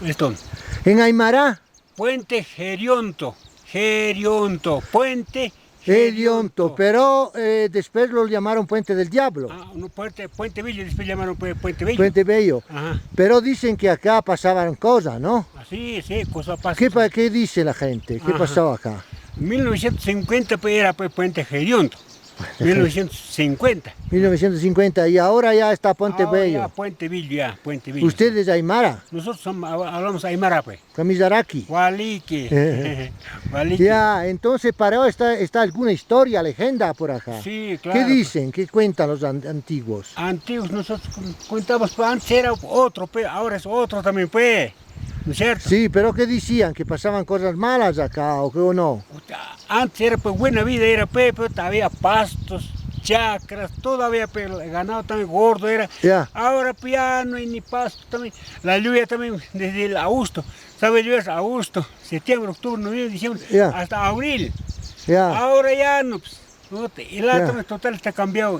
Esto. En Aymara, Puente Gerionto. Gerionto. Puente Hedionto, pero después lo llamaron Puente del Diablo, Ah, no, Puente Bello, después llamaron Puente Bello. Puente Bello. Ajá. Pero dicen que acá pasaban cosas, ¿no? Así, sí, cosa pasa. ¿Qué dice la gente? ¿Qué Ajá. pasaba acá? 1950 pues, era pues, Puente Gerionto. 1950. 1950, y ahora ya está Puente Ahora Bello. ya Puente Bello, ya, Puente Bello. ¿Usted es Aymara? Nosotros hablamos aymara, pues. Camizaraki. Gualique. Gualique. Ya, entonces para hoy está alguna historia, llegenda por acá. Sí, claro. ¿Qué dicen? ¿Qué cuentan los antiguos? Antiguos nosotros contamos, pues antes era otro, pues, ahora es otro también, pues. ¿No es cierto? Sí, pero ¿qué decían? ¿Que pasaban cosas malas acá o no? Antes era pues buena vida, era pues, pero había pastos, chacras, todo había pues, el ganado también gordo era. Ya. Ahora pues ya no hay ni pasto también. La lluvia también desde el agosto, ¿sabes? Lluvia es agosto, septiembre, octubre, noviembre, diciembre, Ya. hasta abril. Ya. Ahora ya no, pues, el Ya. átomo total está cambiado.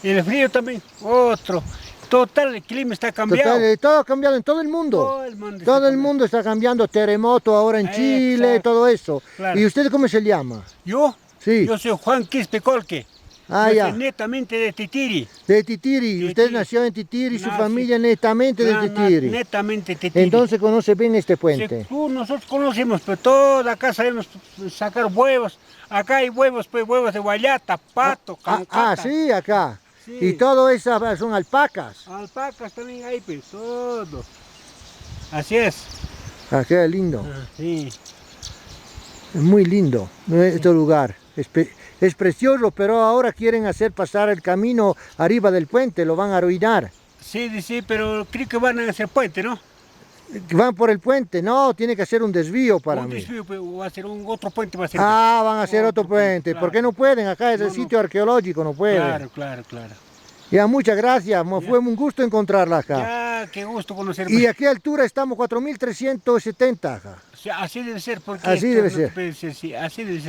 El frío también, otro. Total, el clima está cambiado. Total, todo ha cambiado en todo el mundo. Todo el mundo está Todo el cambiando. mundo está cambiando, terremoto ahora en Chile, Exacto. todo eso. Claro. ¿Y usted cómo se llama? ¿Yo? Sí. Yo soy Juan Quispe Colque. Ah, Yo ya. soy netamente de Titiri. De Titiri. Usted Titiri. nació en Titiri, su Nací. familia netamente de Titiri. Netamente Titiri. Entonces conoce bien este puente. Nosotros conocemos, pero toda acá sabemos sacar huevos. Acá hay huevos, pues huevos de guayata, pato, cancata. Sí, acá. Sí. Y todo eso son alpacas. Alpacas también hay, pues, todo. Así es. Ah, qué lindo. Sí. Es muy lindo este lugar. Es precioso, pero ahora quieren hacer pasar el camino arriba del puente, lo van a arruinar. Sí, sí, pero creo que van a hacer puente, ¿no? Van por el puente, no, tiene que hacer un desvío para Un mí. desvío, pues, va a ser otro puente. Va a ser, Ah, van a hacer otro puente. claro. ¿Por qué no pueden? Acá es el No, sitio arqueológico, no pueden. Claro, claro, claro. Ya, muchas gracias, fue un gusto encontrarla acá. Ya, qué gusto conocerme. Y a qué altura estamos, 4370 acá. Así debe ser, porque Así debe no ser. puede sí, así debe ser.